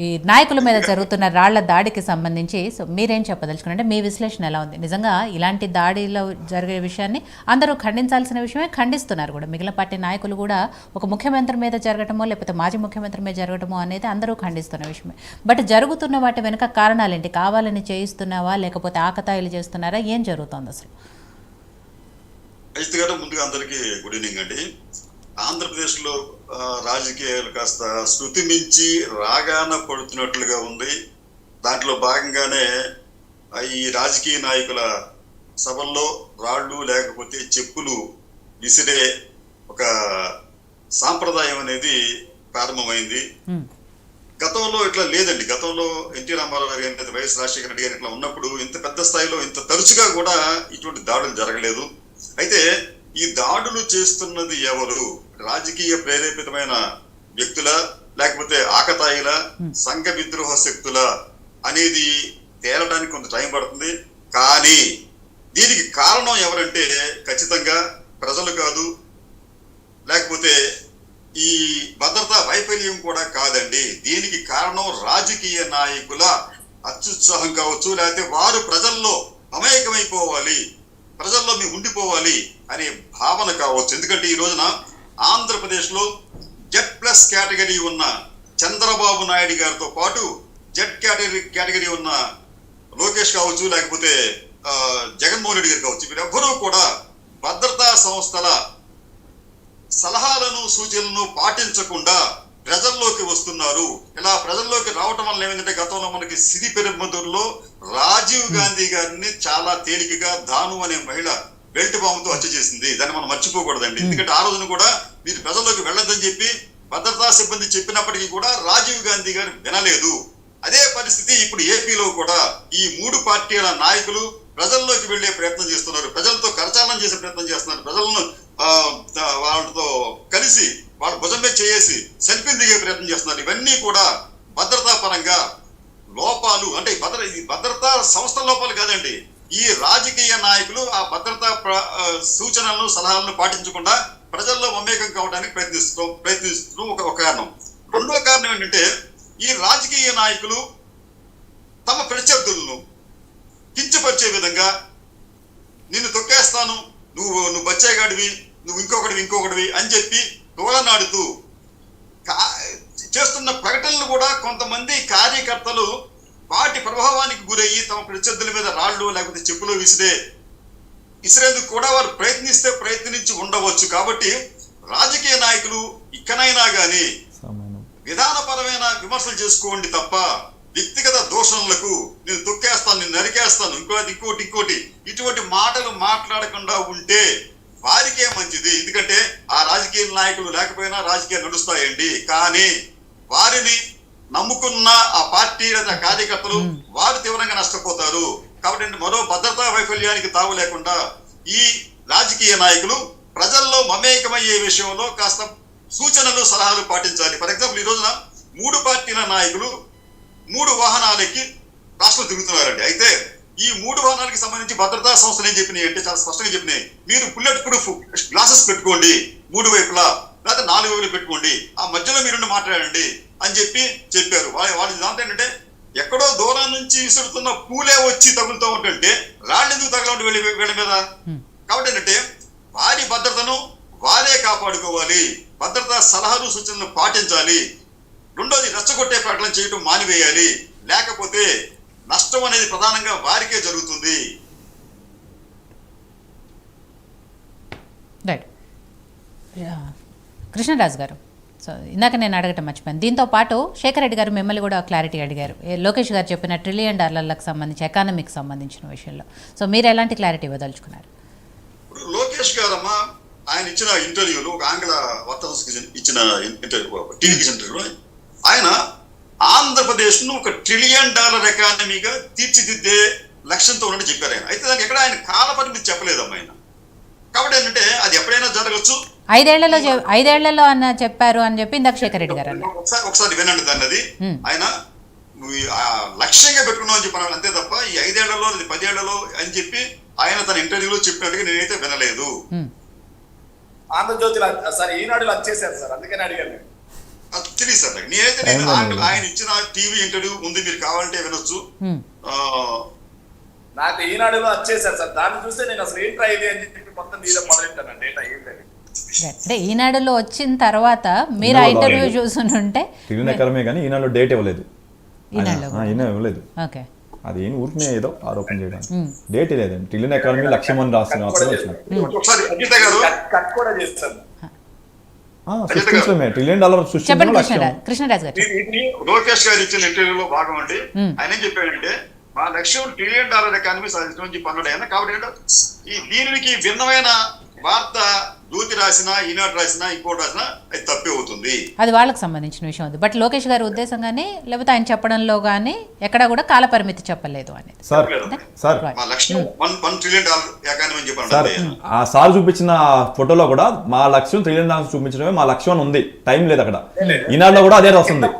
ఈ నాయకుల మీద జరుగుతున్న రాళ్ల దాడికి సంబంధించి సో మీరేం చెప్పదలుచుకున్నారంటే మీ విశ్లేషణ ఎలా ఉంది? నిజంగా ఇలాంటి దాడిలో జరిగే విషయాన్ని అందరూ ఖండించాల్సిన విషయమే, ఖండిస్తున్నారు కూడా. మిగిలిన పార్టీ నాయకులు కూడా ఒక ముఖ్యమంత్రి మీద జరగటమో లేకపోతే మాజీ ముఖ్యమంత్రి మీద జరగటమో అనేది అందరూ ఖండిస్తున్న విషయమే. బట్ జరుగుతున్న వాటి వెనుక కారణాలేంటి? కావాలని చేయిస్తున్నావా లేకపోతే ఆకతాయిలు చేస్తున్నారా? ఏం జరుగుతోంది అసలు? ముందుగా అందరికీ గుడ్ ఈవినింగ్ అండి. ఆంధ్రప్రదేశ్లో రాజకీయాలు కాస్త శృతి మించి రాగాన పడుతున్నట్లుగా ఉంది. దాంట్లో భాగంగానే ఈ రాజకీయ నాయకుల సభల్లో రాళ్ళు లేకపోతే చెప్పులు విసిరే ఒక సాంప్రదాయం అనేది ప్రారంభమైంది. గతంలో ఇట్లా లేదండి. గతంలో ఎన్టీ రామారావు గారి గారి వైఎస్ రాజశేఖర రెడ్డి గారు ఇట్లా ఉన్నప్పుడు ఇంత పెద్ద స్థాయిలో ఇంత తరచుగా కూడా ఇటువంటి దాడులు జరగలేదు. అయితే ఈ దాడులు చేస్తున్నది ఎవరు? రాజకీయ ప్రేరేపితమైన వ్యక్తుల లేకపోతే ఆకతాయిల సంఘ విద్రోహ శక్తుల అనేది తేలడానికి కొంత టైం పడుతుంది. కానీ దీనికి కారణం ఎవరంటే ఖచ్చితంగా ప్రజలు కాదు, లేకపోతే ఈ భద్రతా వైఫల్యం కూడా కాదండి. దీనికి కారణం రాజకీయ నాయకుల అత్యుత్సాహం కావచ్చు, లేకపోతే వారు ప్రజల్లో అమాయకమైపోవాలి, ప్రజల్లో మేము ఉండిపోవాలి అనే భావన కావచ్చు. ఎందుకంటే ఈ రోజున ఆంధ్రప్రదేశ్లో Z+ కేటగిరీ ఉన్న చంద్రబాబు నాయుడు గారితో పాటు Z కేటగిరీ ఉన్న లోకేష్ కావచ్చు, లేకపోతే జగన్మోహన్ రెడ్డి గారు కావచ్చు, వీరెవ్వరూ కూడా భద్రతా సంస్థల సలహాలను సూచనలను పాటించకుండా ప్రజల్లోకి వస్తున్నారు. ఇలా ప్రజల్లోకి రావటం వల్ల ఏమైందంటే గతంలో మనకి సిరిపెరుంబదూరులో రాజీవ్ గాంధీ గారిని చాలా తేలికగా దాను అనే మహిళ బెల్ట్ బాంబుతో హత్య చేసింది. దాన్ని మనం మర్చిపోకూడదండి. ఎందుకంటే ఆ రోజున కూడా మీరు ప్రజల్లోకి వెళ్ళొద్దని చెప్పి భద్రతా సిబ్బంది చెప్పినప్పటికీ కూడా రాజీవ్ గాంధీ గారు వినలేదు. అదే పరిస్థితి ఇప్పుడు ఏపీలో కూడా ఈ 3 పార్టీల నాయకులు ప్రజల్లోకి వెళ్లే ప్రయత్నం చేస్తున్నారు, ప్రజలతో కరచాలనం చేసే ప్రయత్నం చేస్తున్నారు, ప్రజలను వాళ్ళతో కలిసి వాళ్ళ భుజం మీద చేసి సెల్ఫీలు దిగే ప్రయత్నం చేస్తున్నారు. ఇవన్నీ కూడా భద్రతా పరంగా లోపాలు. అంటే భద్రతా సంస్థల లోపాలు కాదండి, ఈ రాజకీయ నాయకులు ఆ భద్రతా సూచనలను సలహాలను పాటించకుండా ప్రజల్లో మమేకం కావడానికి ప్రయత్నిస్తూ ఒక కారణం. రెండో కారణం ఏంటంటే ఈ రాజకీయ నాయకులు తమ ప్రత్యర్థులను కించపరిచే విధంగా నిన్ను తొక్కేస్తాను, నువ్వు బచ్చేగాడివి, నువ్వు ఇంకొకటివి అని చెప్పి తోలనాడుతూ చేస్తున్న ప్రకటనలు కూడా కొంతమంది కార్యకర్తలు వాటి ప్రభావానికి గురయ్యి తమ ప్రత్యర్థుల మీద రాళ్ళు లేకపోతే చెప్పులు విసిరేందుకు కూడా వారు ప్రయత్నించి ఉండవచ్చు. కాబట్టి రాజకీయ నాయకులు ఇకనైనా గానీ విధానపరమైన విమర్శలు చేసుకోండి తప్ప వ్యక్తిగత దోషణలకు నేను తొక్కేస్తాను, నేను నరికేస్తాను, ఇంకోటి ఇటువంటి మాటలు మాట్లాడకుండా ఉంటే వారికే మంచిది. ఎందుకంటే ఆ రాజకీయ నాయకులు లేకపోయినా రాజకీయాలు నడుస్తాయండి. కానీ వారిని నమ్ముకున్న ఆ పార్టీ లేదా కార్యకర్తలు వారు తీవ్రంగా నష్టపోతారు. కాబట్టి మరో భద్రతా వైఫల్యానికి తావు లేకుండా ఈ రాజకీయ నాయకులు ప్రజల్లో మమేకమయ్యే విషయంలో కాస్త సూచనలు సలహాలు పాటించాలి. ఫర్ ఎగ్జాంపుల్ ఈ రోజున 3 పార్టీల నాయకులు 3 వాహనాలకి రాష్ట్రం తిరుగుతున్నారండి. అయితే ఈ 3 వాహనాలకి సంబంధించి భద్రతా సంస్థలు ఏం చెప్పినాయి అంటే చాలా స్పష్టంగా చెప్పినాయి, మీరు బుల్లెట్ ప్రూఫ్ గ్లాసెస్ పెట్టుకోండి 3 వైపులా, లేకపోతే 4 వైపులు పెట్టుకోండి, ఆ మధ్యలో మీరు మాట్లాడండి అని చెప్పారు. వాళ్ళు దాంతో ఏంటంటే ఎక్కడో దూరం నుంచి విసురుతున్న పూలే వచ్చి తగులుతూ ఉంటుంటే రాళ్ళు ఎందుకు తగలండి వీళ్ళ మీద? కాబట్టి ఏంటంటే వారి భద్రతను వారే కాపాడుకోవాలి, భద్రతా సలహాలు సూచనలు పాటించాలి. రెండోది రెచ్చగొట్టే ప్రకటన చేయడం మానివేయాలి, లేకపోతే నష్టం అనేది ప్రధానంగా వారికే జరుగుతుంది. కృష్ణరాజు గారు, సో ఇందాక నేను అడగటం మర్చిపోయాను. దీంతో పాటు శేఖర్ రెడ్డి గారు మిమ్మల్ని కూడా క్లారిటీ అడిగారు లోకేష్ గారు చెప్పిన $1 ట్రిలియన్ సంబంధించి ఎకానమీకి సంబంధించిన విషయంలో. సో మీరు ఎలాంటి క్లారిటీ ఇవ్వదలుచుకున్నారు? లోకేష్ గారమ్మా ఆయన ఇచ్చిన ఇంటర్వ్యూలో, ఒక ఆంగ్ల వార్తా సంస్థకి ఇచ్చిన టీవీకి ఇంటర్వ్యూలో ఆయన ఆంధ్రప్రదేశ్ ను $1 ట్రిలియన్ ఎకానమీగా తీర్చిదిద్దే లక్ష్యంతో ఉన్నట్టు చెప్పారు ఆయన. అయితే దానికి ఎక్కడ ఆయన కాల పరిమితి చెప్పలేదమ్మా ఆయన. కాబట్టి ఏంటంటే అది ఎప్పుడైనా జరగచ్చు, 5 ఏళ్లలో అన్న చెప్పారు అని చెప్పి ఇందాక శేఖర్ రెడ్డి గారు ఒకసారి వినండి దాన్ని. అది ఆయన లక్ష్యంగా పెట్టుకున్నాం అని చెప్పాను అంతే తప్ప ఈ 5 ఏళ్లలో 10 ఏళ్లలో అని చెప్పి ఆయన తన ఇంటర్వ్యూలో చెప్పినట్టుగా నేనైతే వినలేదు. ఆంధ్రజ్యోతిలో సార్ ఈనాడులో వచ్చేసారు సార్, అందుకని అడిగాను. అది తెలియదు సార్ నాకు. నేనైతే ఆయన ఇచ్చిన టీవీ ఇంటర్వ్యూ ఉంది, మీరు కావాలంటే వినొచ్చు. నాకు ఈనాడులో వచ్చేసారు సార్, దాన్ని చూస్తే నేను అసలు ఏంట్రా ఇది అని చెప్పి మొత్తం నీలో మొదలెట్టాను. డేటా ఏం లేదు అంటే ఈనాడులో వచ్చిన తర్వాత మీరు ఆ ఇంటర్వ్యూ చూసుంటే టీవీ ఎకరమే కానీ ఈనాడులో డేట్ ఇవ్వలేదు. ఈనాడులో ఇవ్వలేదు. ఓకే, అది ఏం ఊరికనే ఏదో ఆరోపణ చేయడానికి డేట్ లేదండి. టిలియన్ ఎకానమీ 1,00,000 మంది రాసిన ఒకసారి అజిత గారు కట్ కూడా చేస్తాను. సృష్టించడమే $1 ట్రిలియన్ చెప్పండి సృష్టించడం కృష్ణరాజు గారు. ఇది లోకేష్ గారు ఇచ్చిన ఇంటర్వ్యూలో భాగం అండి. ఆయన ఏం చెప్పాడంటే మా లక్ష్యం $1 ట్రిలియన్ ఎకానమీ సాధించడం అని చెప్పి అన్నాడు ఆయన. కాబట్టి ఏంటో దీనికి భిన్నమైన వార్త జ్యోతి రాసినా, ఈనాడు రాసినా, ఇంకోటి రాసినా అది తప్పే అవుతుంది. అది వాళ్ళకి సంబంధించిన విషయం అది. బట్ లోకేష్ గారి ఉద్దేశం కానీ లేకపోతే ఆయన చెప్పడంలో కానీ ఎక్కడా కూడా కాల పరిమితి చెప్పలేదు అని. సార్ మా లక్ష్యం $1 ట్రిలియన్ ఎకానమీ అని సార్ చెప్పాను. ఆ సార్ చూపించిన ఫోటోలో కూడా మా లక్ష్యం $1 ట్రిలియన్ చూపించడమే మా లక్ష్యం అని ఉంది. టైం లేదు అక్కడ. ఈనాడులో కూడా అదే వస్తుంది.